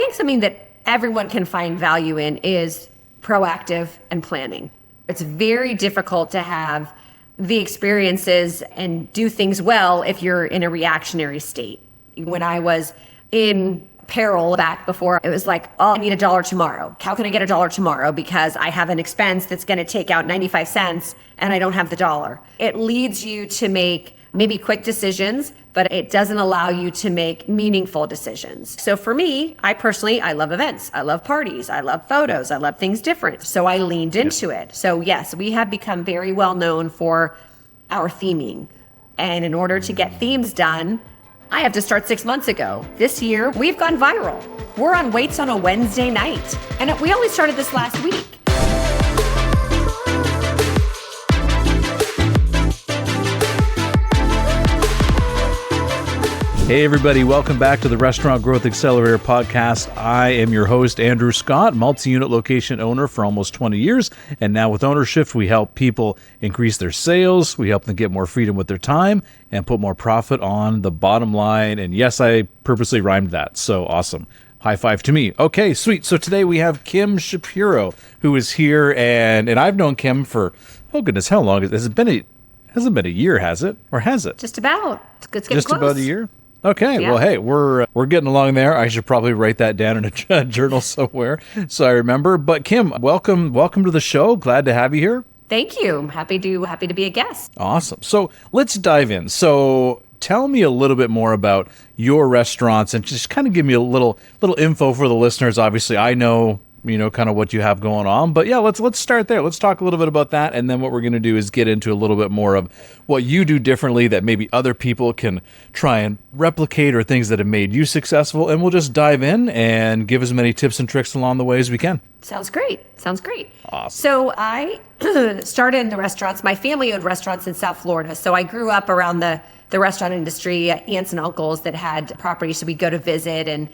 think something that everyone can find value in is proactive and planning. It's very difficult to have the experiences and do things well if you're in a reactionary state. When I was in peril back before, it was like, oh, I need $1 tomorrow. How can I get $1 tomorrow? Because I have an expense that's going to take out 95 cents and I don't have the dollar. It leads you to make maybe quick decisions, but it doesn't allow you to make meaningful decisions. So for me, I love events. I love parties. I love photos. I love things different. So I leaned into it. So yes, we have become very well known for our theming. And in order to get themes done, I have to start 6 months ago. This year, we've gone viral. We're on Weights on a Wednesday night. And we only started this last week. Hey everybody, welcome back to the Restaurant Growth Accelerator podcast. I am your host, Andrew Scott, multi-unit location owner for almost 20 years. And now with Ownershift, we help people increase their sales. We help them get more freedom with their time and put more profit on the bottom line. And yes, I purposely rhymed that. So awesome. High five to me. Okay, sweet. So today we have Kim Shapiro, who is here. And I've known Kim for, oh goodness, how long? Hasn't been a year, has it? Or has it? Just about. It's getting Just close. About a year? Okay, Yeah. Well, hey, we're getting along there. I should probably write that down in a journal somewhere so I remember. But Kim, welcome to the show. Glad to have you here. Thank you. I'm happy to be a guest. Awesome. So let's dive in. So tell me a little bit more about your restaurants and just kind of give me a little info for the listeners. Obviously, I know kind of what you have going on. But yeah, let's start there. Let's talk a little bit about that. And then what we're going to do is get into a little bit more of what you do differently that maybe other people can try and replicate or things that have made you successful. And we'll just dive in and give as many tips and tricks along the way as we can. Sounds great. Awesome. So I started in the restaurants. My family owned restaurants in South Florida. So I grew up around the restaurant industry, aunts and uncles that had properties. So we'd go to visit, and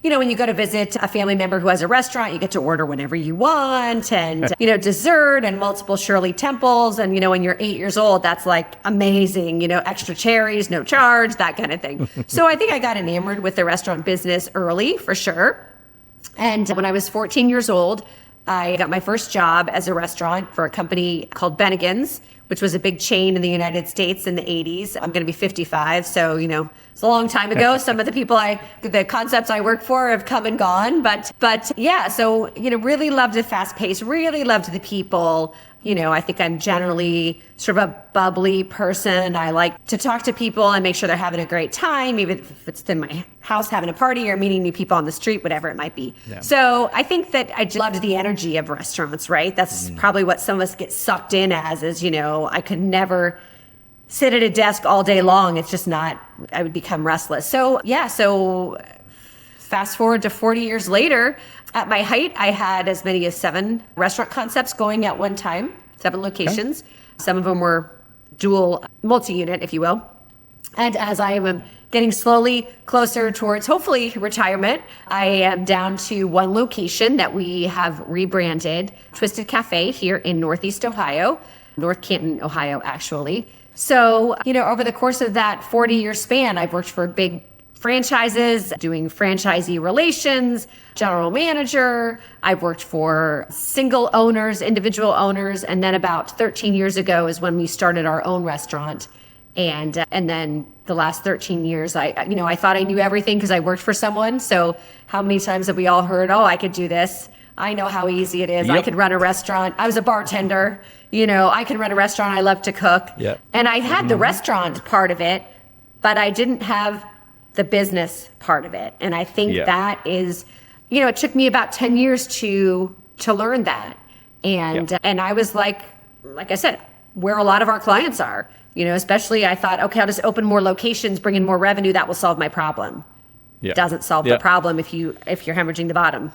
when you go to visit a family member who has a restaurant, you get to order whenever you want and, dessert and multiple Shirley Temples. And, when you're 8 years old, that's like amazing, extra cherries, no charge, that kind of thing. So I think I got enamored with the restaurant business early, for sure. And when I was 14 years old, I got my first job as a restaurant for a company called Bennigan's, which was a big chain in the United States in the 80s. I'm going to be 55, so, it's a long time ago. Some of the concepts I work for have come and gone, but yeah, so, really loved the fast pace, really loved the people. I think I'm generally sort of a bubbly person. I like to talk to people and make sure they're having a great time, even if it's in my house having a party or meeting new people on the street, whatever it might be. Yeah. So I think that I loved the energy of restaurants, right? That's probably what some of us get sucked in as is, I could never sit at a desk all day long. It's just not, I would become restless. So yeah, fast forward to 40 years later, at my height, I had as many as 7 restaurant concepts going at one time, 7 locations. Okay. Some of them were dual multi-unit, if you will. And as I am getting slowly closer towards hopefully retirement, I am down to 1 location that we have rebranded, Twisted Cafe here in Northeast Ohio, North Canton, Ohio, actually. So, over the course of that 40-year span, I've worked for big franchises, doing franchisee relations, general manager. I've worked for single owners, individual owners, and then about 13 years ago is when we started our own restaurant. And then the last 13 years, I thought I knew everything because I worked for someone. So how many times have we all heard, oh, I could do this. I know how easy it is. Yep. I could run a restaurant. I was a bartender. I can run a restaurant. I love to cook. Yep. And I had the restaurant part of it, but I didn't have the business part of it. And I think that is, it took me about 10 years to learn that. And I was like I said, where a lot of our clients are, especially I thought, okay, I'll just open more locations, bring in more revenue. That will solve my problem. It doesn't solve the problem if you're hemorrhaging the bottom.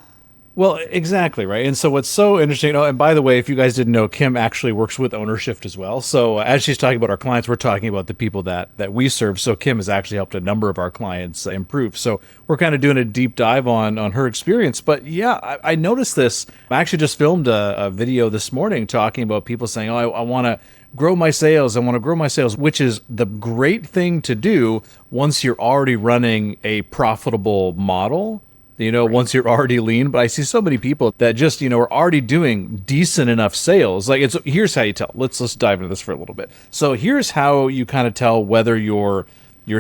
Well, exactly, right? And so what's so interesting, and by the way, if you guys didn't know, Kim actually works with Ownershift as well. So as she's talking about our clients, we're talking about the people that we serve. So Kim has actually helped a number of our clients improve. So we're kind of doing a deep dive on her experience. But yeah, I noticed this. I actually just filmed a video this morning talking about people saying, oh, I want to grow my sales. I want to grow my sales, which is the great thing to do once you're already running a profitable model. once you're already lean. But I see so many people that just, are already doing decent enough sales. Like here's how you tell. Let's dive into this for a little bit. So here's how you kind of tell whether your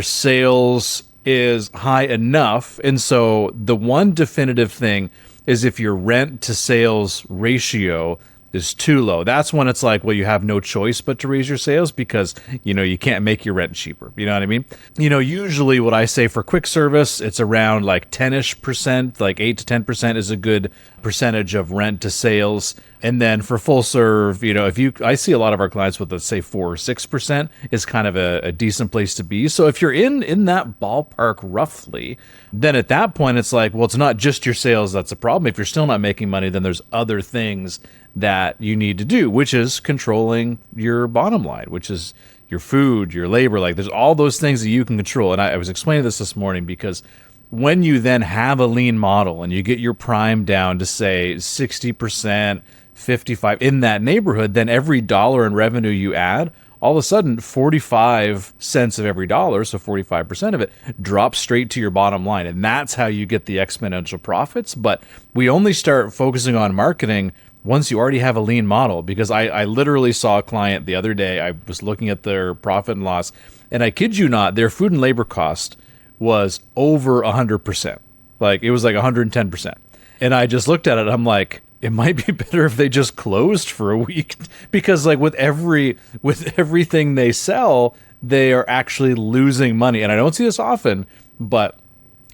sales is high enough. And so the one definitive thing is if your rent to sales ratio is too low. That's when it's like, well, you have no choice but to raise your sales because, you can't make your rent cheaper. You know what I mean? Usually what I say for quick service, it's around like 10-ish%, like 8 to 10% is a good percentage of rent to sales. And then for full serve, I see a lot of our clients with, let's say 4 or 6% is kind of a decent place to be. So if you're in that ballpark roughly, then at that point it's like, well, it's not just your sales that's a problem. If you're still not making money, then there's other things that you need to do, which is controlling your bottom line, which is your food, your labor. Like there's all those things that you can control. And I was explaining this morning because when you then have a lean model and you get your prime down to say 60%, 55 in that neighborhood, then every dollar in revenue you add, all of a sudden 45 cents of every dollar, so 45% of it, drops straight to your bottom line. And that's how you get the exponential profits. But we only start focusing on marketing once you already have a lean model, because I literally saw a client the other day. I was looking at their profit and loss, and I kid you not, their food and labor cost was over 100%. Like it was like 110%. And I just looked at it. I'm like, it might be better if they just closed for a week, because like with everything they sell, they are actually losing money. And I don't see this often, but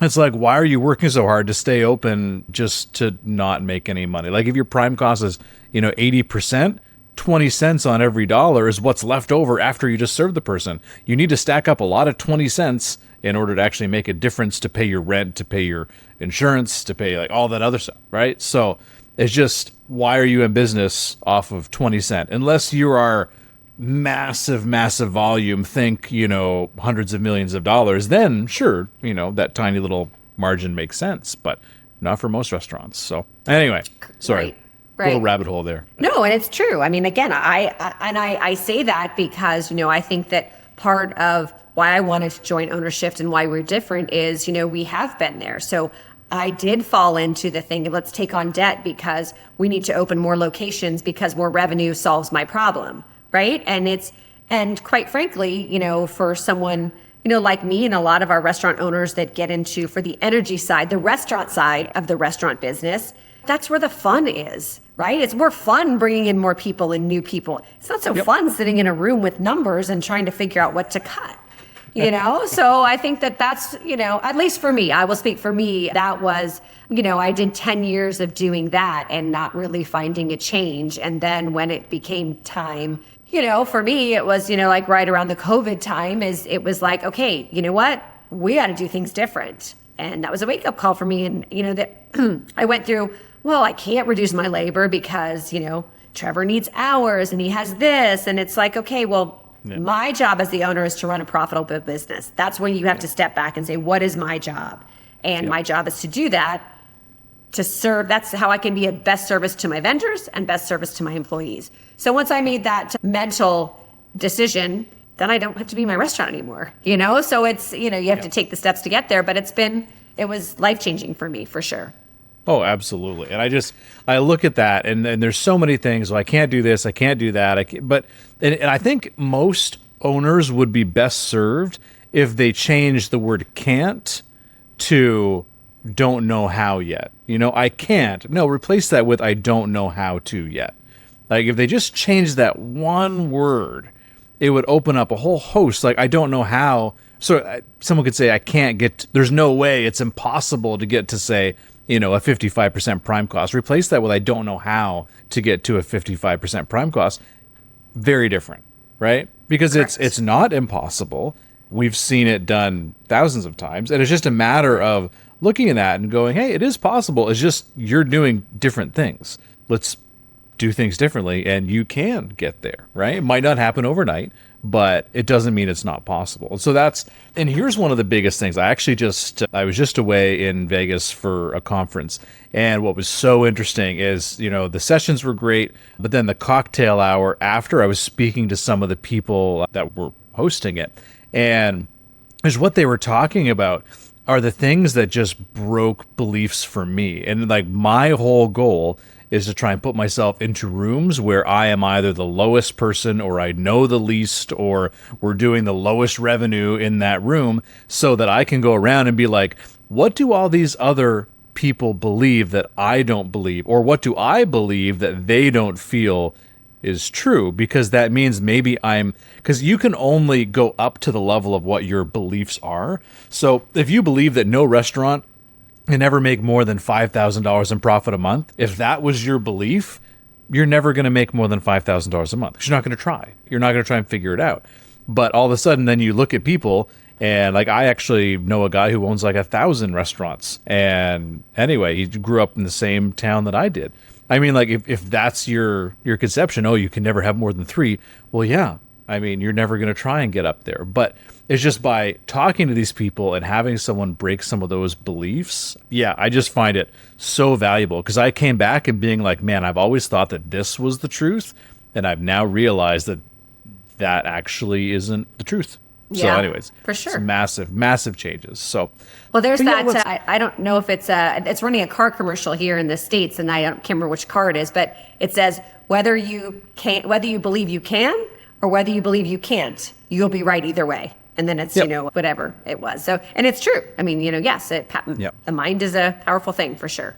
it's like, why are you working so hard to stay open just to not make any money? Like if your prime cost is, 80%, 20 cents on every dollar is what's left over after you just serve the person. You need to stack up a lot of 20 cents in order to actually make a difference, to pay your rent, to pay your insurance, to pay like all that other stuff, right? So it's just, why are you in business off of 20 cents? Unless you are massive volume, think, hundreds of millions of dollars, then sure, that tiny little margin makes sense, but not for most restaurants. So anyway, sorry, right. Little rabbit hole there. No, and it's true. I mean, again, I say that because, I think that part of why I wanted to join Ownershift and why we're different is, we have been there. So I did fall into the thing, let's take on debt because we need to open more locations because more revenue solves my problem. Right. And quite frankly, for someone, like me and a lot of our restaurant owners that get into, for the energy side, the restaurant side of the restaurant business, that's where the fun is, right? It's more fun bringing in more people and new people. It's not so fun sitting in a room with numbers and trying to figure out what to cut, So I think that's, at least for me, I will speak for me, that was, I did 10 years of doing that and not really finding a change. And then when it became time, for me, it was, like right around the COVID time, it was like, okay, you know what? We got to do things different. And that was a wake up call for me. And, that I went through, well, I can't reduce my labor because, Trevor needs hours and he has this. And it's like, okay, well, my job as the owner is to run a profitable business. That's when you have to step back and say, what is my job? And my job is to do that, to serve. That's how I can be a best service to my vendors and best service to my employees. So once I made that mental decision, then I don't have to be my restaurant anymore, So it's, you have to take the steps to get there, but it was life-changing for me, for sure. Oh, absolutely. And I look at that and there's so many things. Well, I can't do this. I can't do that. But I think most owners would be best served if they change the word can't to don't know how yet. I can't. No, replace that with I don't know how to yet. Like if they just change that one word, it would open up a whole host. Like I don't know how. So someone could say I can't get, there's no way, it's impossible to get to say, a 55% prime cost. Replace that with I don't know how to get to a 55% prime cost. Very different, right? Because it's not impossible. We've seen it done thousands of times. And it's just a matter of looking at that and going, hey, it is possible. It's just you're doing different things. Let's do things differently and you can get there, right? It might not happen overnight, but it doesn't mean it's not possible. So and here's one of the biggest things. I was just away in Vegas for a conference. And what was so interesting is, the sessions were great, but then the cocktail hour after, I was speaking to some of the people that were hosting it. And is what they were talking about are the things that just broke beliefs for me. And like my whole goal is to try and put myself into rooms where I am either the lowest person or I know the least or we're doing the lowest revenue in that room so that I can go around and be like, what do all these other people believe that I don't believe? Or what do I believe that they don't feel is true? Because that means maybe because you can only go up to the level of what your beliefs are. So if you believe that no restaurant can never make more than $5,000 in profit a month, if that was your belief, you're never going to make more than $5,000 a month. 'Cause you're not going to try. You're not going to try and figure it out. But all of a sudden, then you look at people, and like I actually know a guy who owns like 1,000 restaurants. And anyway, he grew up in the same town that I did. I mean, like if that's your conception, oh, you can never have more than 3. Well, yeah. I mean, you're never going to try and get up there. But it's just by talking to these people and having someone break some of those beliefs. Yeah, I just find it so valuable because I came back and being like, man, I've always thought that this was the truth. And I've now realized that that actually isn't the truth. So anyways, for sure. It's massive changes. So, well, there's that. I don't know if it's running a car commercial here in the States, and I can't remember which car it is, but it says whether you believe you can or whether you believe you can't, you'll be right either way. And then it's, whatever it was. So, and it's true. I mean, yes, the mind is a powerful thing for sure.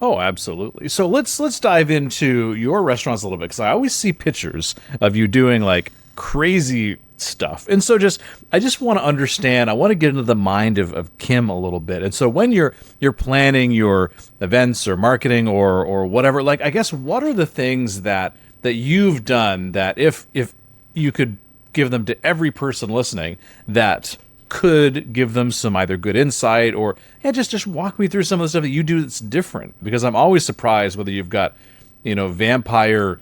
Oh, absolutely. So let's dive into your restaurants a little bit, because I always see pictures of you doing like crazy stuff. And so I just want to understand, I want to get into the mind of Kim a little bit. And so when you're planning your events or marketing or whatever, like, I guess, what are the things that you've done that if you could give them to every person listening that could give them some either good insight or just walk me through some of the stuff that you do that's different? Because I'm always surprised whether you've got, vampire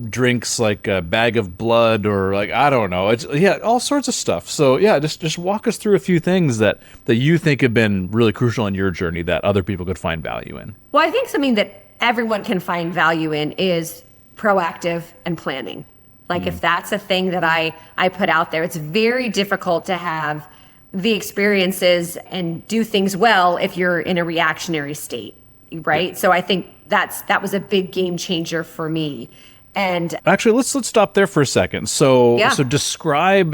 drinks like a bag of blood or like, I don't know. It's all sorts of stuff. So just walk us through a few things that you think have been really crucial in your journey that other people could find value in. Well, I think something that everyone can find value in is proactive and planning. Like if that's a thing that I put out there, it's very difficult to have the experiences and do things well if you're in a reactionary state, right? So I think that was a big game changer for me. And actually, let's stop there for a second. So describe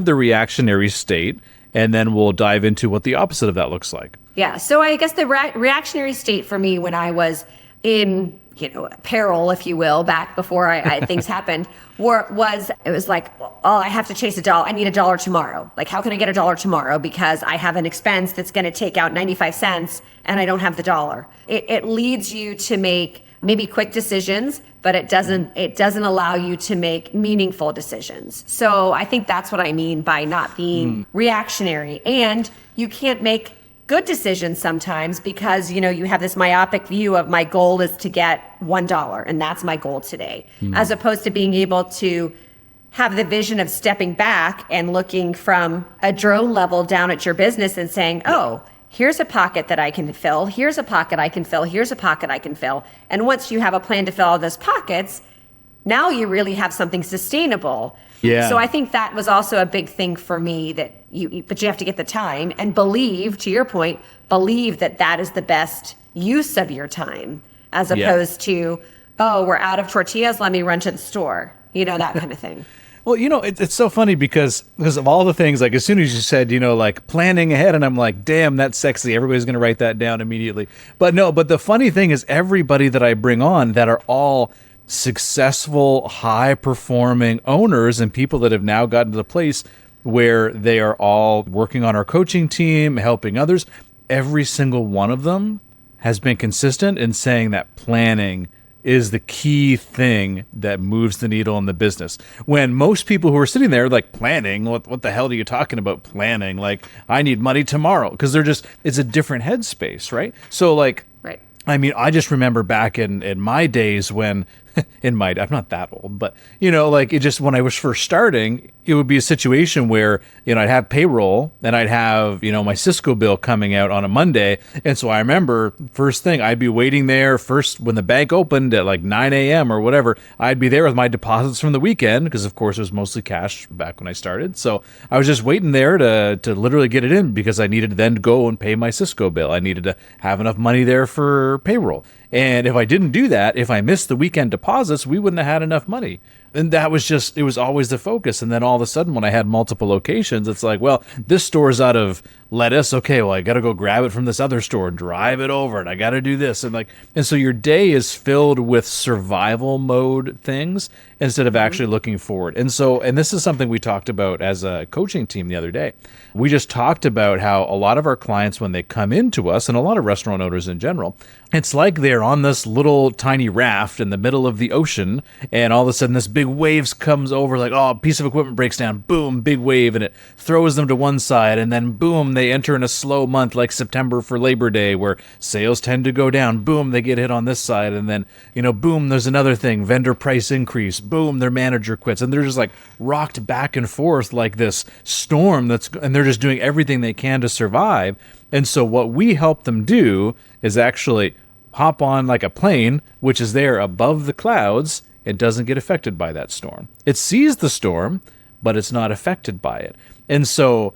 the reactionary state, and then we'll dive into what the opposite of that looks like. Yeah. So I guess the reactionary state for me when I was in peril, if you will, back before things happened, it was like, oh, I have to chase $1. I need $1 tomorrow. Like, how can I get $1 tomorrow? Because I have an expense that's going to take out 95 cents and I don't have the dollar. It leads you to make maybe quick decisions, but it doesn't allow you to make meaningful decisions. So I think that's what I mean by not being reactionary. And you can't make good decisions sometimes because, you have this myopic view of my goal is to get $1 and that's my goal today, as opposed to being able to have the vision of stepping back and looking from a drone level down at your business and saying, oh, here's a pocket that I can fill. Here's a pocket I can fill. Here's a pocket I can fill. And once you have a plan to fill all those pockets, now you really have something sustainable. Yeah. So I think that was also a big thing for me but you have to get the time and believe, to your point, that is the best use of your time as opposed to, oh, we're out of tortillas. Let me run to the store, that kind of thing. Well, it's so funny because of all the things, like as soon as you said, like planning ahead, and I'm like, damn, that's sexy. Everybody's going to write that down immediately. But the funny thing is everybody that I bring on that are all successful, high performing owners and people that have now gotten to the place where they are all working on our coaching team, helping others. Every single one of them has been consistent in saying that planning is the key thing that moves the needle in the business. When most people who are sitting there like, planning, what the hell are you talking about planning? Like, I need money tomorrow, because it's a different headspace, right? So like, right. I mean, I just remember back in my days when I'm not that old, but like it just, when I was first starting, it would be a situation where, I'd have payroll and I'd have, my Cisco bill coming out on a Monday. And so I remember first thing, I'd be waiting there first when the bank opened at like 9 a.m. or whatever. I'd be there with my deposits from the weekend because of course it was mostly cash back when I started. So I was just waiting there to literally get it in because I needed to then go and pay my Cisco bill. I needed to have enough money there for payroll. And if I didn't do that, if I missed the weekend deposits, we wouldn't have had enough money. And that was just, it was always the focus. And then all of a sudden, when I had multiple locations, it's like, well, this store's out of lettuce. Okay, well, I got to go grab it from this other store and drive it over, and I got to do this. And so your day is filled with survival mode things instead of actually looking forward. And this is something we talked about as a coaching team the other day. We just talked about how a lot of our clients, when they come into us, and a lot of restaurant owners in general, it's like they're on this little tiny raft in the middle of the ocean, and all of a sudden this big waves comes over, like, oh, a piece of equipment breaks down, boom, big wave, and it throws them to one side, and then boom, they enter in a slow month like September for Labor Day where sales tend to go down, boom, they get hit on this side, and then, boom, there's another thing, vendor price increase, boom, their manager quits, and they're just like rocked back and forth like this storm and they're just doing everything they can to survive. And so what we help them do is actually hop on like a plane, which is there above the clouds. It doesn't get affected by that storm. It sees the storm, but it's not affected by it. And so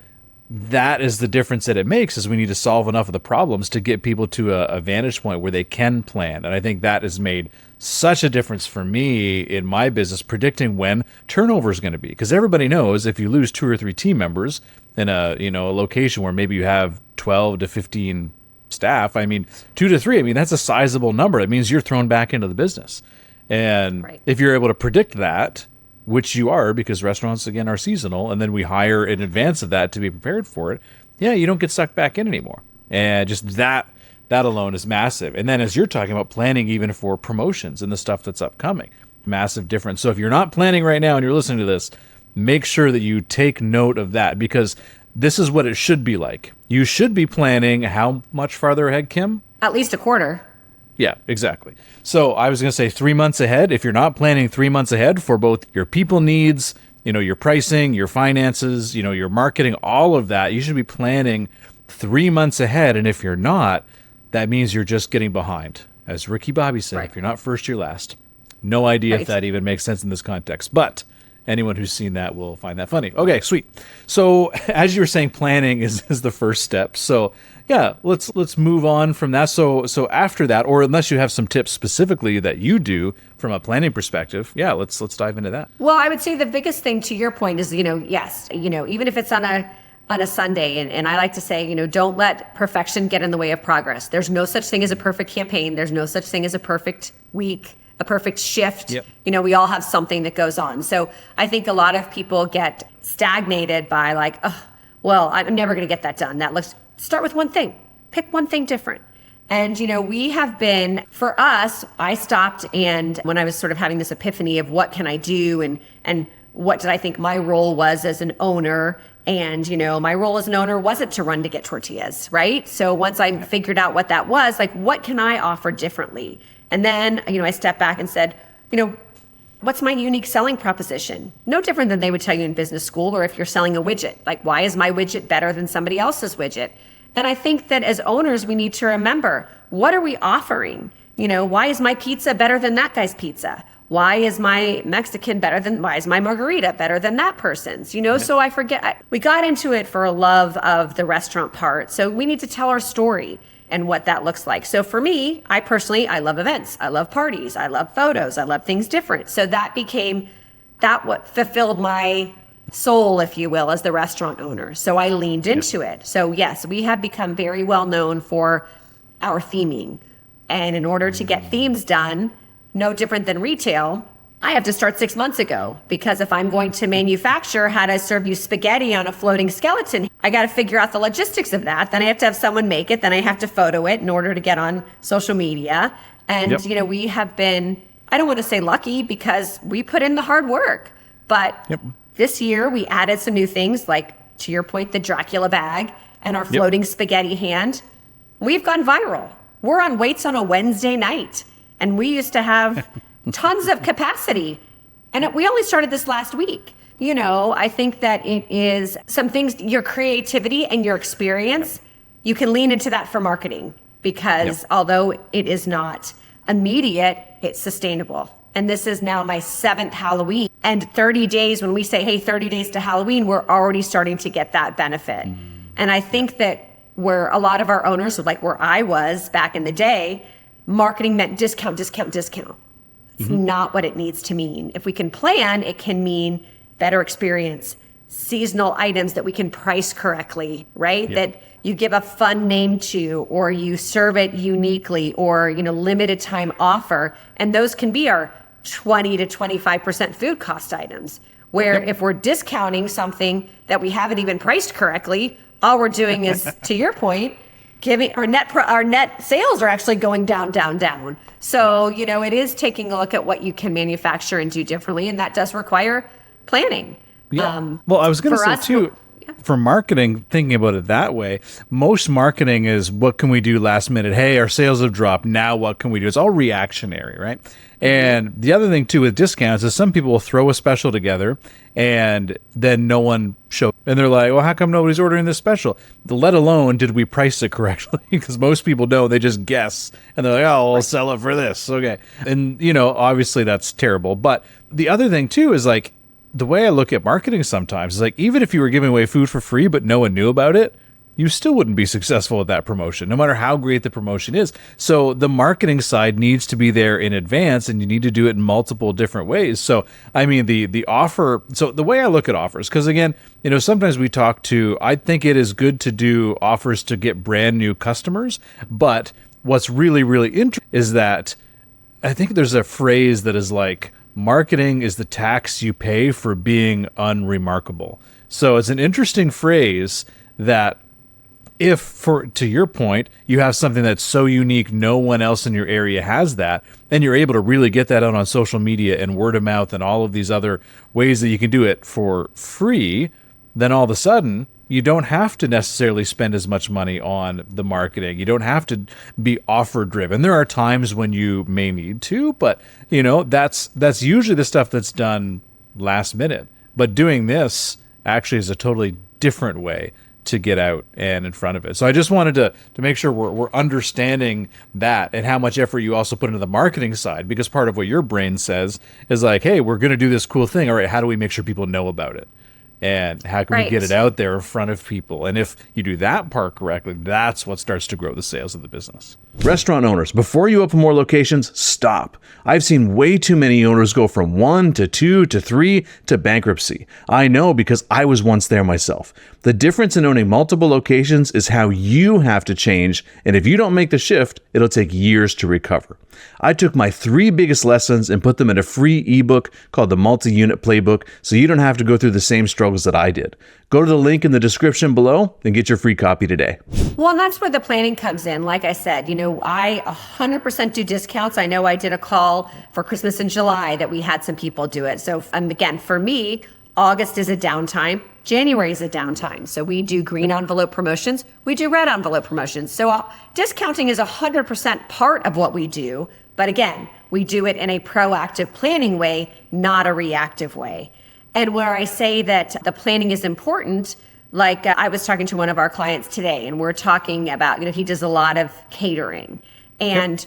that is the difference that it makes, is we need to solve enough of the problems to get people to a vantage point where they can plan. And I think that has made such a difference for me in my business, predicting when turnover is going to be. Because everybody knows if you lose 2 or 3 team members in a location where maybe you have 12 to 15 staff, 2 to 3, that's a sizable number. It means you're thrown back into the business. And if you're able to predict that, which you are, because restaurants, again, are seasonal, and then we hire in advance of that to be prepared for it, you don't get sucked back in anymore. And just that alone is massive. And then as you're talking about planning even for promotions and the stuff that's upcoming, massive difference. So if you're not planning right now and you're listening to this, make sure that you take note of that, because this is what it should be like. You should be planning how much farther ahead, Kim? At least a quarter. Yeah, exactly. So I was going to say 3 months ahead. If you're not planning 3 months ahead for both your people needs, your pricing, your finances, your marketing, all of that, you should be planning 3 months ahead. And if you're not, that means you're just getting behind. As Ricky Bobby said, if you're not first, you're last. No idea if that even makes sense in this context, but anyone who's seen that will find that funny. Okay, sweet. So as you were saying, planning is the first step. So yeah, let's move on from that. So after that, or unless you have some tips specifically that you do from a planning perspective, let's dive into that. Well, I would say the biggest thing to your point is, yes, even if it's on a Sunday, and I like to say, don't let perfection get in the way of progress. There's no such thing as a perfect campaign. There's no such thing as a perfect week, a perfect shift. Yep. We all have something that goes on. So I think a lot of people get stagnated by like, oh, well, I'm never going to get that done. Start with one thing, pick one thing different. And, we have been, for us, I stopped, and when I was sort of having this epiphany of what can I do and what did I think my role was as an owner. And, my role as an owner wasn't to run to get tortillas, right? So once I figured out what that was, like, what can I offer differently? And then, I stepped back and said, what's my unique selling proposition? No different than they would tell you in business school, or if you're selling a widget. Like, why is my widget better than somebody else's widget? And I think that as owners, we need to remember, what are we offering? Why is my pizza better than that guy's pizza? Why is my Mexican why is my margarita better than that person's? So I forget, we got into it for a love of the restaurant part. So we need to tell our story and what that looks like. So for me, I love events. I love parties. I love photos. I love things different. So what fulfilled my soul, if you will, as the restaurant owner. So I leaned into it. So yes, we have become very well known for our theming. And in order to get themes done, no different than retail, I have to start 6 months ago, because if I'm going to manufacture how to serve you spaghetti on a floating skeleton, I got to figure out the logistics of that. Then I have to have someone make it. Then I have to photo it in order to get on social media. And, we have been, I don't want to say lucky, because we put in the hard work, but this year we added some new things, like, to your point, the Dracula bag and our floating spaghetti hand. We've gone viral. We're on Waits on a Wednesday night. And we used to have tons of capacity. And we only started this last week. I think that it is some things, your creativity and your experience, you can lean into that for marketing because although it is not immediate, it's sustainable. And this is now my 7th Halloween. And 30 days, when we say, hey, 30 days to Halloween, we're already starting to get that benefit. And I think that where a lot of our owners, like where I was back in the day, marketing meant discount, discount, discount. It's not what it needs to mean. If we can plan, it can mean better experience, seasonal items that we can price correctly, right? That you give a fun name to, or you serve it uniquely, or, limited time offer. And those can be our 20 to 25% food cost items, where if we're discounting something that we haven't even priced correctly, all we're doing is, to your point, giving our net sales are actually going down, down, down. So, it is taking a look at what you can manufacture and do differently. And that does require planning. Yeah. Well, I was going to say too, for marketing, thinking about it that way, most marketing is what can we do last minute? Hey, our sales have dropped. Now what can we do? It's all reactionary, right? And the other thing too with discounts is some people will throw a special together and then no one shows. And they're like, well, how come nobody's ordering this special? Let alone did we price it correctly? Because most people don't. They just guess. And they're like, oh, we'll sell it for this. Okay. And, obviously that's terrible. But the other thing too is like, the way I look at marketing sometimes is like, even if you were giving away food for free, but no one knew about it, you still wouldn't be successful at that promotion, no matter how great the promotion is. So the marketing side needs to be there in advance, and you need to do it in multiple different ways. So, I mean, the offer, so the way I look at offers, because again, sometimes we talk to, I think it is good to do offers to get brand new customers, but what's really, really interesting is that I think there's a phrase that is like, marketing is the tax you pay for being unremarkable. So it's an interesting phrase that if, to your point, you have something that's so unique, no one else in your area has that, and you're able to really get that out on social media and word of mouth and all of these other ways that you can do it for free, then all of a sudden, you don't have to necessarily spend as much money on the marketing. You don't have to be offer driven. There are times when you may need to, but that's usually the stuff that's done last minute. But doing this actually is a totally different way to get out and in front of it. So I just wanted to make sure we're understanding that and how much effort you also put into the marketing side, because part of what your brain says is like, hey, we're going to do this cool thing. All right, how do we make sure people know about it? And how can we get it out there in front of people? And if you do that part correctly, that's what starts to grow the sales of the business. Restaurant owners, before you open more locations, stop. I've seen way too many owners go from 1 to 2 to 3 to bankruptcy. I know because I was once there myself. The difference in owning multiple locations is how you have to change, and if you don't make the shift, it'll take years to recover. I took my 3 biggest lessons and put them in a free ebook called the Multi-Unit Playbook, so you don't have to go through the same struggles that I did. Go to the link in the description below and get your free copy today. Well, and that's where the planning comes in. Like I said, I 100% do discounts. I know I did a call for Christmas in July that we had some people do it. So again, for me, August is a downtime. January is a downtime. So we do green envelope promotions. We do red envelope promotions. So discounting is 100% part of what we do. But again, we do it in a proactive planning way, not a reactive way. And where I say that the planning is important, like I was talking to one of our clients today, and we're talking about, he does a lot of catering, and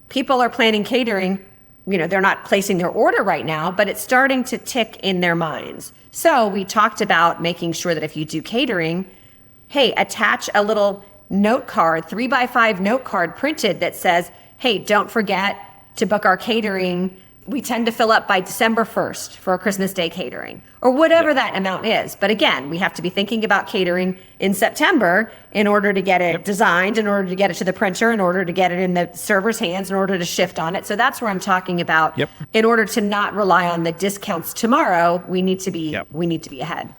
people are planning catering. They're not placing their order right now, but it's starting to tick in their minds. So we talked about making sure that if you do catering, hey, attach a little note card, 3x5 note card printed that says, hey, don't forget to book our catering. We tend to fill up by December 1st for a Christmas Day catering, or whatever that amount is. But again, we have to be thinking about catering in September in order to get it designed, in order to get it to the printer, in order to get it in the server's hands, in order to shift on it. So that's where I'm talking about. In order to not rely on the discounts tomorrow, we need to be ahead.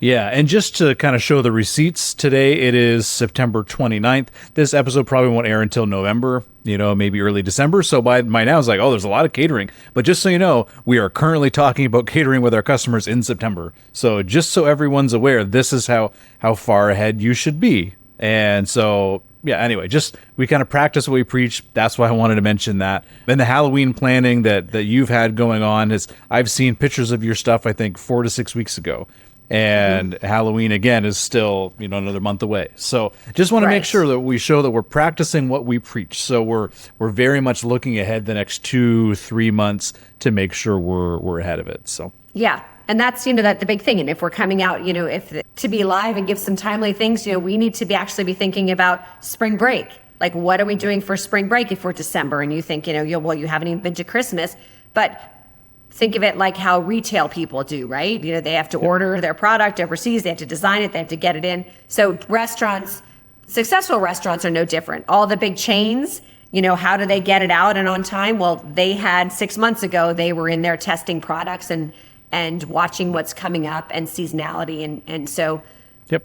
Yeah, and just to kind of show the receipts, today it is September 29th. This episode probably won't air until November, maybe early December. So by now it's like, oh, there's a lot of catering. But just so you know, we are currently talking about catering with our customers in September. So just so everyone's aware, this is how far ahead you should be. And so yeah, anyway, just we kind of practice what we preach. That's why I wanted to mention that. Then the Halloween planning that you've had going on is, I've seen pictures of your stuff, I think 4 to 6 weeks ago. And Halloween again is still, another month away. So just want to make sure that we show that we're practicing what we preach. So we're very much looking ahead the next 2-3 months to make sure we're ahead of it. So yeah. And that's, that the big thing. And if we're coming out, to be live and give some timely things, we need to actually be thinking about spring break. Like, what are we doing for spring break if we're December and you think, you haven't even been to Christmas, but think of it like how retail people do, right? They have to order their product overseas. They have to design it. They have to get it in. So successful restaurants are no different. All the big chains, how do they get it out and on time? Well, they had 6 months ago, they were in there testing products and watching what's coming up and seasonality. And so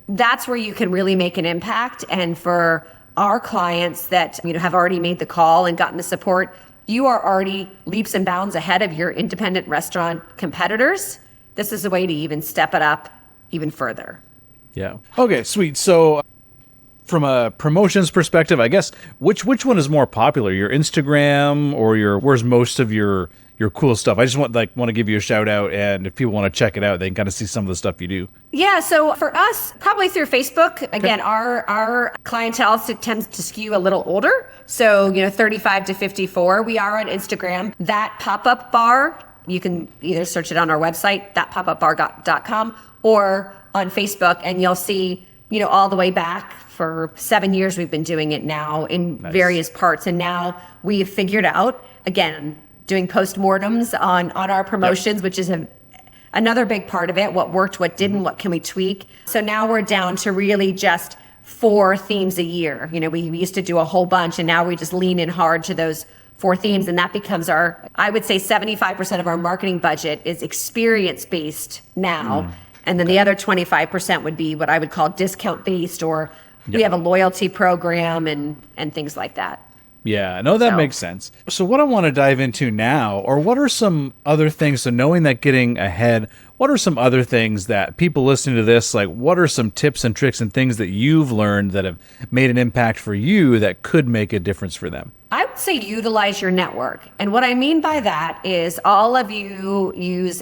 that's where you can really make an impact. And for our clients that, have already made the call and gotten the support, you are already leaps and bounds ahead of your independent restaurant competitors. This is a way to even step it up even further. Yeah. Okay, sweet. So from a promotions perspective, I guess, which one is more popular, your Instagram or where's most of your cool stuff? I just want to give you a shout out, and if people want to check it out, they can kind of see some of the stuff you do. Yeah, so for us, probably through Facebook. Again, our clientele tends to skew a little older, so 35 to 54. We are on Instagram. That pop-up bar, you can either search it on our website, thatpopupbar.com, or on Facebook, and you'll see all the way back. For 7 years, we've been doing it now in various parts, and now we've figured out, again, doing postmortems on our promotions, which is another big part of it. What worked, what didn't, what can we tweak? So now we're down to really just 4 themes a year. We used to do a whole bunch, and now we just lean in hard to those 4 themes. And that becomes I would say 75% of our marketing budget is experience-based now. And then the other 25% would be what I would call discount-based, or we have a loyalty program and things like that. Yeah, no, that makes sense. So what I want to dive into now, or what are some other things, so knowing that getting ahead, what are some other things that people listening to this, like what are some tips and tricks and things that you've learned that have made an impact for you that could make a difference for them? I would say utilize your network. And what I mean by that is all of you use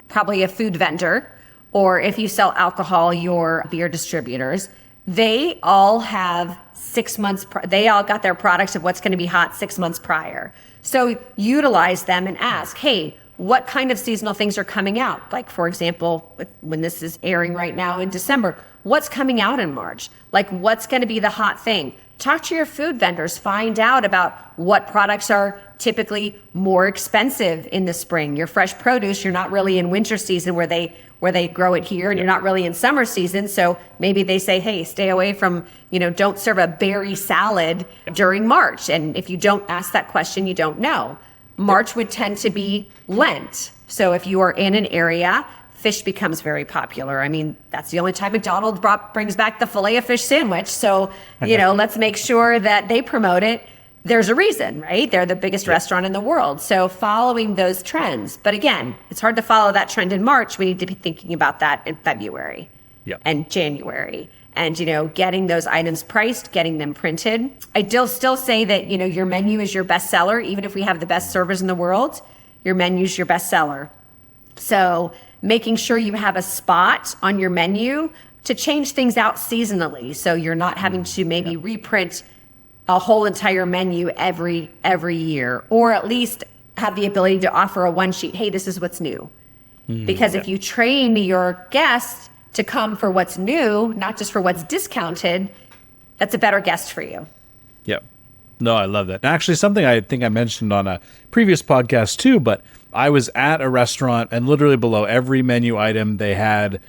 probably a food vendor, or if you sell alcohol, your beer distributors. They all have 6 months, they all got their products of what's going to be hot 6 months prior. So utilize them and ask, hey, what kind of seasonal things are coming out? Like, for example, when this is airing right now in December, what's coming out in March? Like, what's going to be the hot thing? Talk to your food vendors, find out about what products are typically more expensive in the spring. Your fresh produce, you're not really in winter season where they grow it here, and you're not really in summer season. So maybe they say, hey, stay away from, don't serve a berry salad during March. And if you don't ask that question, you don't know. March would tend to be Lent. So if you are in an area, fish becomes very popular. I mean, that's the only time McDonald's brings back the Filet-O-Fish sandwich. So, let's make sure that they promote it. There's a reason, right? They're the biggest restaurant in the world. So following those trends. But again, it's hard to follow that trend in March. We need to be thinking about that in February and January. And, getting those items priced, getting them printed. I still say that, your menu is your best seller. Even if we have the best servers in the world, your menu is your best seller. So making sure you have a spot on your menu to change things out seasonally. So you're not having to maybe reprint a whole entire menu every year, or at least have the ability to offer a one sheet. Hey, this is what's new. Because if you train your guests to come for what's new, not just for what's discounted, that's a better guest for you. Yep. No, I love that. Actually, something I think I mentioned on a previous podcast too, but I was at a restaurant and literally below every menu item, they had,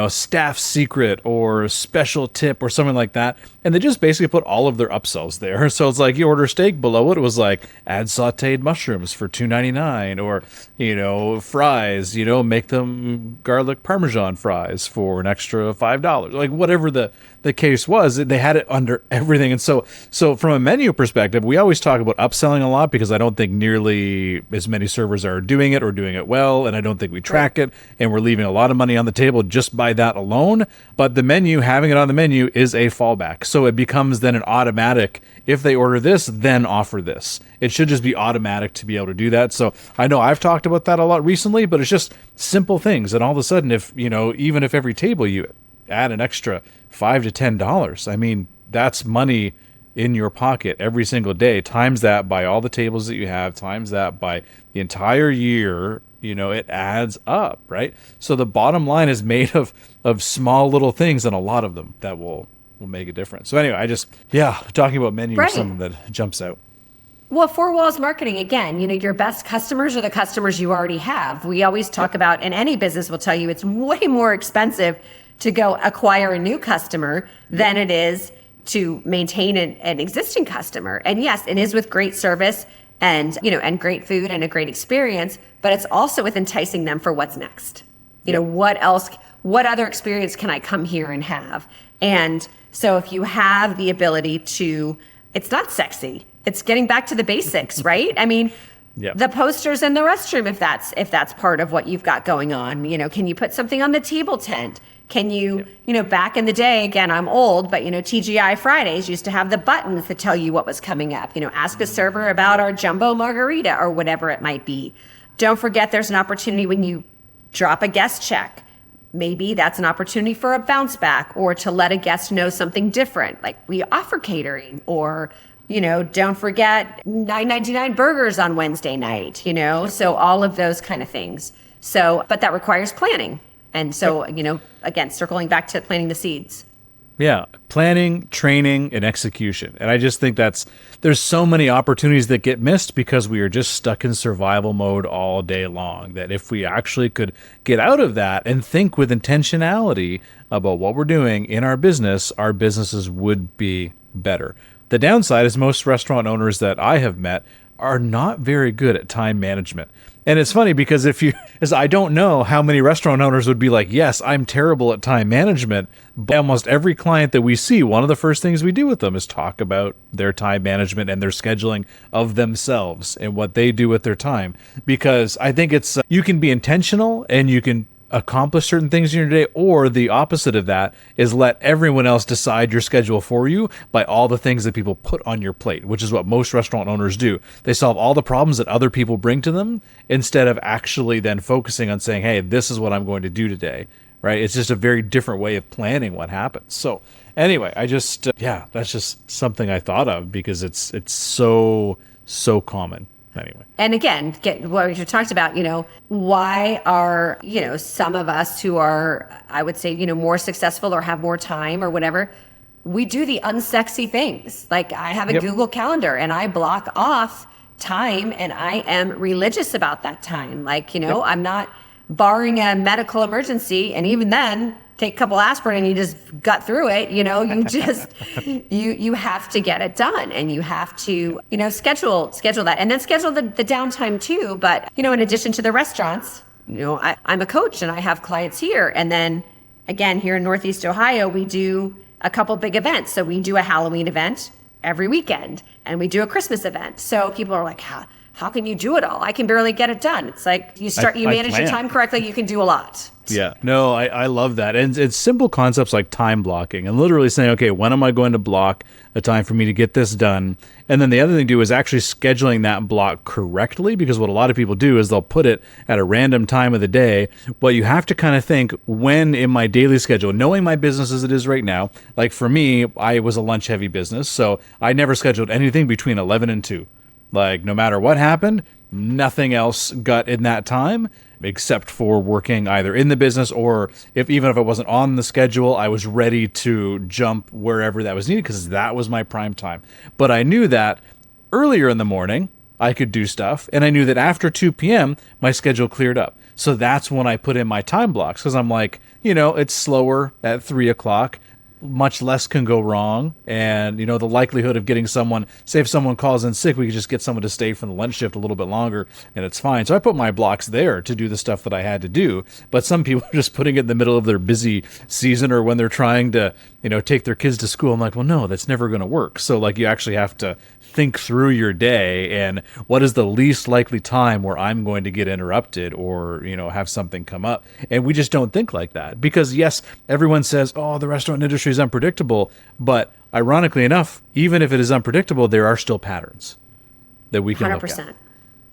staff secret or special tip or something like that. And they just basically put all of their upsells there. So it's like you order steak, below it was like add sauteed mushrooms for $2.99, or, fries, make them garlic Parmesan fries for an extra $5. Like whatever the case was, they had it under everything. And so from a menu perspective, we always talk about upselling a lot because I don't think nearly as many servers are doing doing it or doing it well, and I don't think we track it, and we're leaving a lot of money on the table just by that alone. But the menu, having it on the menu is a fallback. So it becomes then an automatic, if they order this, then offer this. It should just be automatic to be able to do that. So I know I've talked about that a lot recently, but it's just simple things. And all of a sudden, if, even if every table you add an extra $5 to $10, I mean, that's money in your pocket every single day, times that by all the tables that you have, times that by the entire year, it adds up, right? So the bottom line is made of small little things, and a lot of them that will make a difference. So anyway, talking about menu is something that jumps out. Well, four walls marketing, again, your best customers are the customers you already have. We always talk about, and any business will tell you, it's way more expensive to go acquire a new customer than it is to maintain an existing customer. And yes, it is with great service and, and great food and a great experience, but it's also with enticing them for what's next. What other experience can I come here and have? And so if you have the ability to, it's not sexy, it's getting back to the basics, right? I mean, the posters in the restroom, if that's part of what you've got going on, can you put something on the table tent? Can you, back in the day, again, I'm old, but, TGI Fridays used to have the buttons that tell you what was coming up. Ask a server about our jumbo margarita or whatever it might be. Don't forget there's an opportunity when you drop a guest check. Maybe that's an opportunity for a bounce back or to let a guest know something different. Like we offer catering, or, don't forget $9.99 burgers on Wednesday night, so all of those kind of things. So, but that requires planning. And so, again, circling back to planting the seeds. Yeah, planning, training, and execution. And I just think there's so many opportunities that get missed because we are just stuck in survival mode all day long, that if we actually could get out of that and think with intentionality about what we're doing in our businesses would be better. The downside is most restaurant owners that I have met are not very good at time management. And it's funny because I don't know how many restaurant owners would be like, yes, I'm terrible at time management. But almost every client that we see, one of the first things we do with them is talk about their time management and their scheduling of themselves and what they do with their time. Because I think it's, you can be intentional and you can accomplish certain things in your day, or the opposite of that is let everyone else decide your schedule for you by all the things that people put on your plate, which is what most restaurant owners do. They solve all the problems that other people bring to them instead of actually then focusing on saying, hey, this is what I'm going to do today, right? It's just a very different way of planning what happens. So anyway, I just, that's just something I thought of because it's so common. Anyway. And again, what we talked about, why are, some of us who are, I would say, more successful or have more time or whatever, we do the unsexy things. Like I have a Google Calendar and I block off time and I am religious about that time. Like, I'm not barring a medical emergency. And even then, take a couple aspirin and you just gut through it. You just, you have to get it done and you have to, schedule that and then schedule the downtime too. But, in addition to the restaurants, I'm a coach and I have clients here. And then again, here in Northeast Ohio, we do a couple big events. So we do a Halloween event every weekend and we do a Christmas event. So people are like, how can you do it all? I can barely get it done. It's like you manage your time correctly, you can do a lot. Yeah, no, I love that. And it's simple concepts like time blocking and literally saying, okay, when am I going to block a time for me to get this done? And then the other thing to do is actually scheduling that block correctly, because what a lot of people do is they'll put it at a random time of the day. Well, you have to kind of think, when in my daily schedule, knowing my business as it is right now, like for me, I was a lunch heavy business, so I never scheduled anything between 11 and 2. Like no matter what happened, nothing else got in that time except for working either in the business or even if it wasn't on the schedule, I was ready to jump wherever that was needed because that was my prime time. But I knew that earlier in the morning I could do stuff, and I knew that after 2 p.m. my schedule cleared up. So that's when I put in my time blocks because I'm like, it's slower at 3 o'clock. Much less can go wrong, and the likelihood of getting someone, say if someone calls in sick, we could just get someone to stay from the lunch shift a little bit longer and it's fine. So I put my blocks there to do the stuff that I had to do. But some people are just putting it in the middle of their busy season or when they're trying to take their kids to school. I'm like, well, no, that's never going to work. So like you actually have to think through your day and what is the least likely time where I'm going to get interrupted or, have something come up. And we just don't think like that because yes, everyone says, oh, the restaurant industry is unpredictable. But ironically enough, even if it is unpredictable, there are still patterns that we can 100%. look at.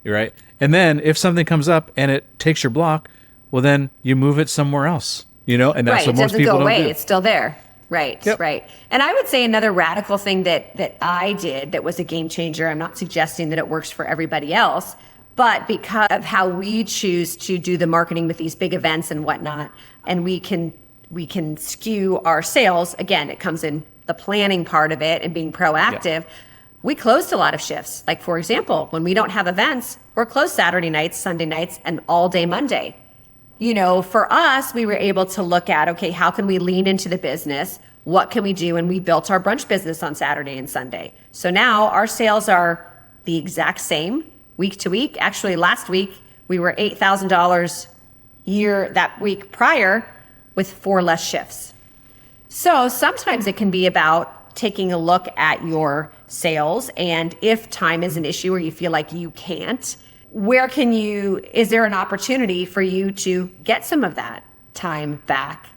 Right. And then if something comes up and it takes your block, well, then you move it somewhere else, and that's what most people don't do. It doesn't go away. It's still there. Right. Yep. Right. And I would say another radical thing that I did that was a game changer. I'm not suggesting that it works for everybody else, but because of how we choose to do the marketing with these big events and whatnot, and we can skew our sales. Again, it comes in the planning part of it and being proactive. Yeah. We closed a lot of shifts. Like, for example, when we don't have events, we're closed Saturday nights, Sunday nights, and all day Monday. For us, we were able to look at, okay, how can we lean into the business? What can we do? And we built our brunch business on Saturday and Sunday. So now our sales are the exact same week to week. Actually, last week, we were $8,000 that week prior with 4 less shifts. So sometimes it can be about taking a look at your sales, and if time is an issue or you feel like you can't, is there an opportunity for you to get some of that time back?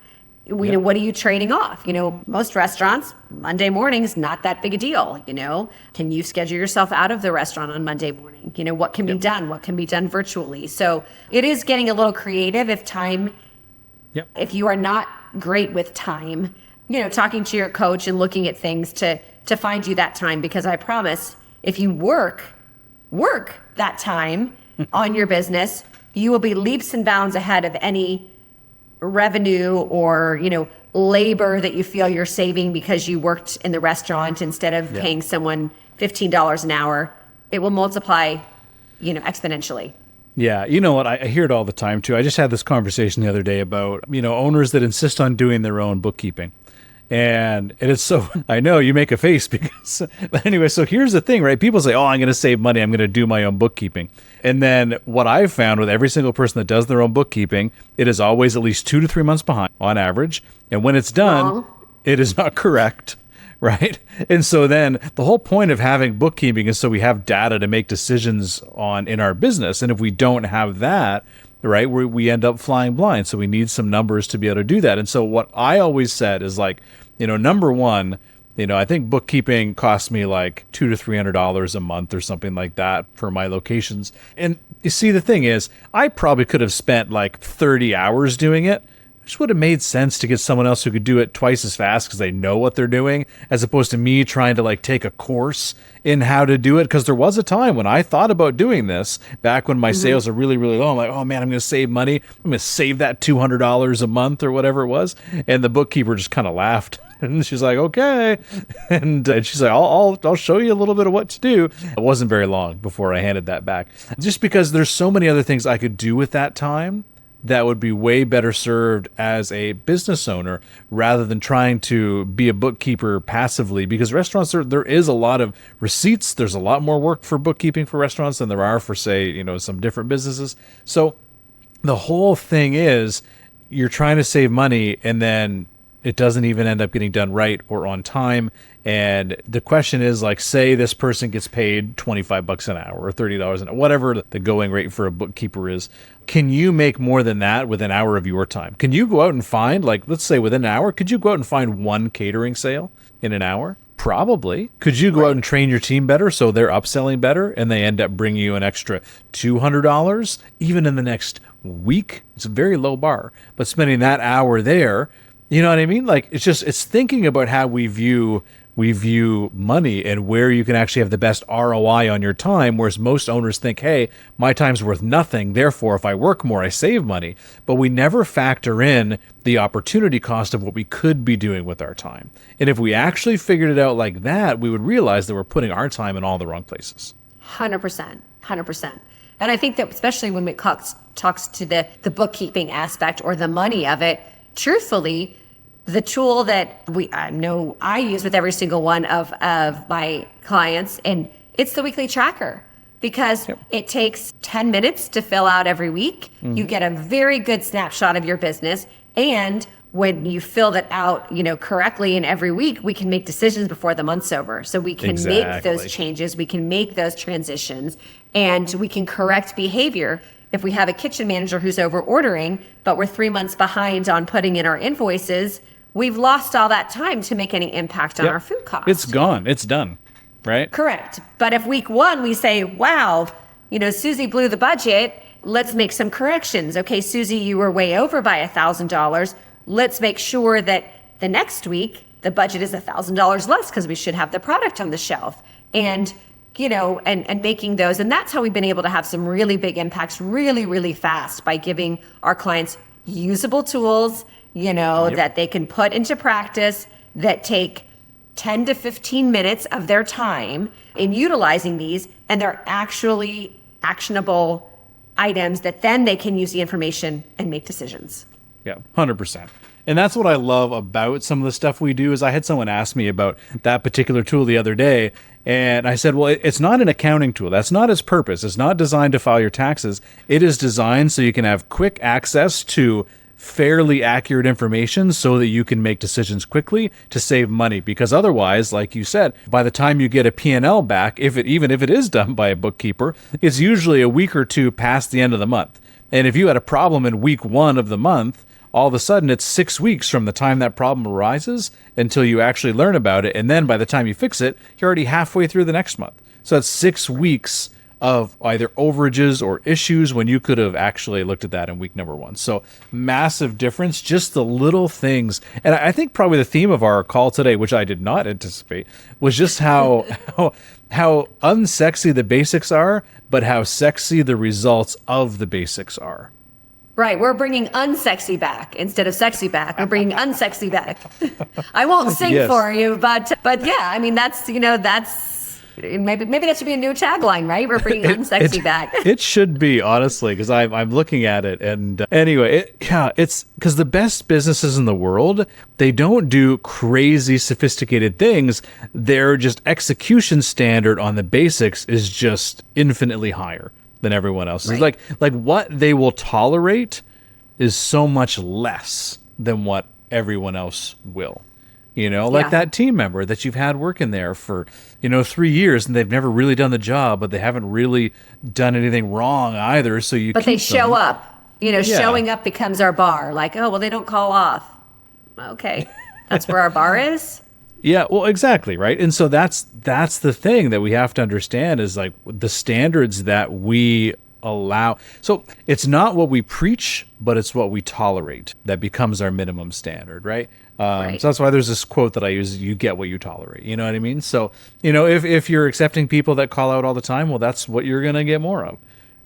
What are you trading off? Most restaurants, Monday morning is not that big a deal. Can you schedule yourself out of the restaurant on Monday morning? What can be done? What can be done virtually? So it is getting a little creative if you are not great with time, talking to your coach and looking at things to find you that time, because I promise if you work that time on your business, you will be leaps and bounds ahead of any revenue or, labor that you feel you're saving because you worked in the restaurant instead of paying someone $15 an hour. It will multiply, exponentially. Yeah. You know what? I hear it all the time too. I just had this conversation the other day about, owners that insist on doing their own bookkeeping. And it is so, I know you make a face because, but anyway, so here's the thing, right? People say, oh, I'm going to save money. I'm going to do my own bookkeeping. And then what I've found with every single person that does their own bookkeeping, it is always at least 2 to 3 months behind on average. And when it's done, it is not correct. Right. And so then the whole point of having bookkeeping is so we have data to make decisions on in our business. And if we don't have that, right, we end up flying blind. So we need some numbers to be able to do that. And so what I always said is like, number one, I think bookkeeping costs me like $200 to $300 a month or something like that for my locations. And you see, the thing is, I probably could have spent like 30 hours doing it. It just would have made sense to get someone else who could do it twice as fast because they know what they're doing, as opposed to me trying to like take a course in how to do it. Because there was a time when I thought about doing this back when my sales are really, really low. I'm like, oh man, I'm going to save money. I'm going to save that $200 a month or whatever it was. And the bookkeeper just kind of laughed. And she's like, okay. And she's like, I'll show you a little bit of what to do. It wasn't very long before I handed that back. Just because there's so many other things I could do with that time that would be way better served as a business owner rather than trying to be a bookkeeper passively, because restaurants, there is a lot of receipts. There's a lot more work for bookkeeping for restaurants than there are for, say, some different businesses. So the whole thing is you're trying to save money and then it doesn't even end up getting done right or on time. And the question is, like, say this person gets paid $25 an hour or $30 an hour, whatever the going rate for a bookkeeper is. Can you make more than that with an hour of your time? Can you go out and find, like, let's say within an hour, could you go out and find one catering sale in an hour? Probably. Could you go out and train your team better so they're upselling better and they end up bringing you an extra $200 even in the next week? It's a very low bar, but spending that hour there, you know what I mean? Like, it's thinking about how we view money and where you can actually have the best ROI on your time, whereas most owners think, hey, my time's worth nothing, therefore if I work more, I save money. But we never factor in the opportunity cost of what we could be doing with our time. And if we actually figured it out like that, we would realize that we're putting our time in all the wrong places. 100%. And I think that especially when it talks to the bookkeeping aspect or the money of it, truthfully, the tool that I know I use with every single one of my clients, and it's the weekly tracker, because it takes 10 minutes to fill out every week. You get a very good snapshot of your business. And when you fill that out, correctly, and every week we can make decisions before the month's over. So we can make those changes, we can make those transitions, and we can correct behavior. If we have a kitchen manager who's over ordering, but we're 3 months behind on putting in our invoices, we've lost all that time to make any impact on our food costs. It's gone. It's done. Right? Correct. But if week one we say, wow, Susie blew the budget, let's make some corrections. Okay, Susie, you were way over by $1,000. Let's make sure that the next week the budget is $1,000 less because we should have the product on the shelf. And and making those. And that's how we've been able to have some really big impacts really, really fast, by giving our clients usable tools, that they can put into practice, that take 10 to 15 minutes of their time in utilizing these, and they're actually actionable items that then they can use the information and make decisions. Yeah, 100%. And that's what I love about some of the stuff we do. Is I had someone ask me about that particular tool the other day, and I said, well, it's not an accounting tool. That's not its purpose. It's not designed to file your taxes. It is designed so you can have quick access to fairly accurate information so that you can make decisions quickly to save money. Because otherwise, like you said, by the time you get a P&L back, even if it is done by a bookkeeper, it's usually a week or two past the end of the month. And if you had a problem in week 1 of the month, all of a sudden it's 6 weeks from the time that problem arises until you actually learn about it. And then by the time you fix it, you're already halfway through the next month. So that's 6 weeks of either overages or issues when you could have actually looked at that in week number 1. So massive difference, just the little things. And I think probably the theme of our call today, which I did not anticipate, was just how unsexy the basics are, but how sexy the results of the basics are. Right. We're bringing unsexy back instead of sexy back. We're bringing unsexy back. I won't sing for you, but yeah, I mean, that's maybe that should be a new tagline, right? We're bringing unsexy back. It should be, honestly, because I'm looking at it, and anyway, it's because the best businesses in the world, they don't do crazy sophisticated things. Their just execution standard on the basics is just infinitely higher than everyone else's. Right. Like what they will tolerate is so much less than what everyone else will. Like that team member that you've had working there for, 3 years, and they've never really done the job, but they haven't really done anything wrong either. So but they show up. Showing up becomes our bar. Like, oh, well, they don't call off. Okay, that's where our bar is. Yeah, well, exactly, right. And so that's the thing that we have to understand is like the standards that we allow. So it's not what we preach, but it's what we tolerate that becomes our minimum standard, right? Right. So that's why there's this quote that I use: "You get what you tolerate." You know what I mean? So if you're accepting people that call out all the time, well, that's what you're gonna get more of,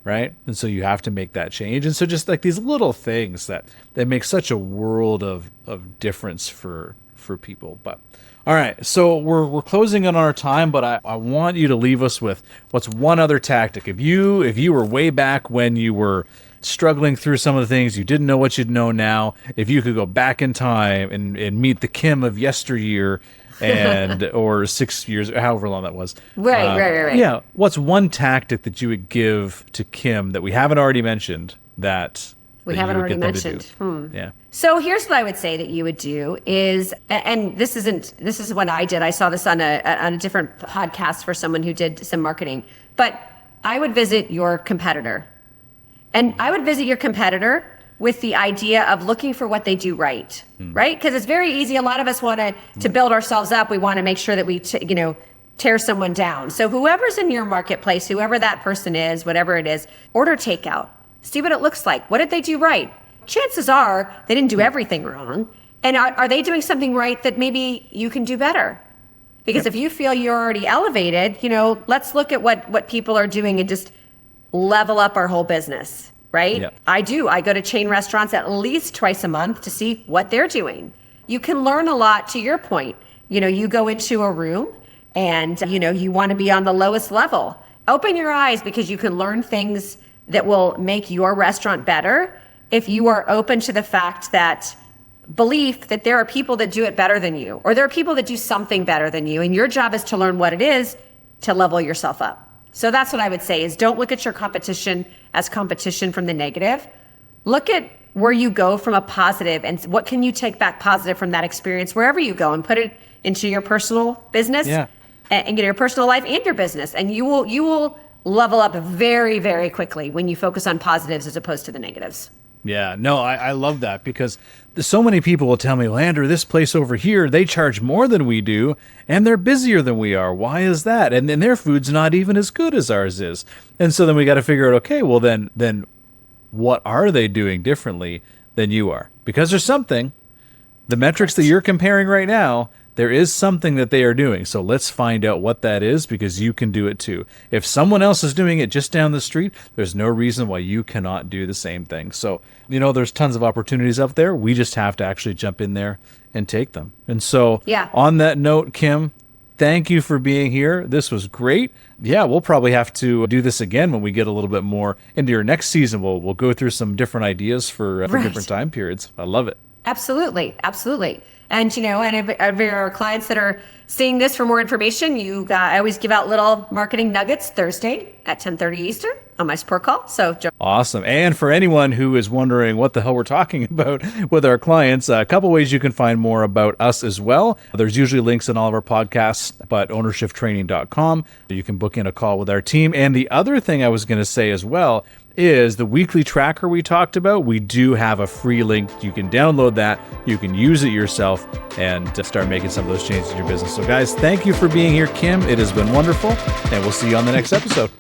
right? And so you have to make that change. And so just like these little things that make such a world of difference for people, but. All right, so we're closing in on our time, but I want you to leave us with what's one other tactic. If you were way back when you were struggling through some of the things, you didn't know what you'd know now, if you could go back in time and meet the Kim of yesteryear or 6 years, however long that was. Right. Yeah, what's one tactic that you would give to Kim that we haven't already mentioned that we haven't already mentioned? Yeah. So here's what I would say that you would do is, and this is what I did. I saw this on a different podcast for someone who did some marketing, but I would visit your competitor, and I would visit your competitor with the idea of looking for what they do right, right? Because it's very easy. A lot of us want to build ourselves up. We want to make sure that we, tear someone down. So whoever's in your marketplace, whoever that person is, whatever it is, order takeout. See what it looks like. What did they do right? Chances are they didn't do everything wrong. And are they doing something right that maybe you can do better? Because if you feel you're already elevated, let's look at what people are doing and just level up our whole business, right? Yep. I do. I go to chain restaurants at least twice a month to see what they're doing. You can learn a lot, to your point. You go into a room and, you want to be on the lowest level. Open your eyes, because you can learn things that will make your restaurant better if you are open to the fact that belief that there are people that do it better than you, or there are people that do something better than you, and your job is to learn what it is to level yourself up. So that's what I would say is don't look at your competition as competition from the negative. Look at where you go from a positive and what can you take back positive from that experience wherever you go and put it into your personal business and your personal life and your business. And you will level up very, very quickly when you focus on positives as opposed to the negatives. Yeah, no, I love that because so many people will tell me, well, Andrew, this place over here, they charge more than we do and they're busier than we are. Why is that? And then their food's not even as good as ours is. And so then we got to figure out, okay, well then what are they doing differently than you are? Because there's something, the metrics that you're comparing right now, there is something that they are doing. So let's find out what that is because you can do it too. If someone else is doing it just down the street, there's no reason why you cannot do the same thing. So, there's tons of opportunities out there. We just have to actually jump in there and take them. And so on that note, Kim, thank you for being here. This was great. Yeah, we'll probably have to do this again when we get a little bit more into your next season. We'll go through some different ideas for different time periods. I love it. Absolutely. And, and if our clients that are seeing this for more information, I always give out little marketing nuggets Thursday at 10:30 Eastern on my support call. So awesome. And for anyone who is wondering what the hell we're talking about with our clients, a couple ways you can find more about us as well. There's usually links in all of our podcasts, but ownershifttraining.com. You can book in a call with our team. And the other thing I was going to say as well is the weekly tracker we talked about. We do have a free link. You can download that. You can use it yourself and start making some of those changes in your business. So guys, thank you for being here, Kim. It has been wonderful, and we'll see you on the next episode.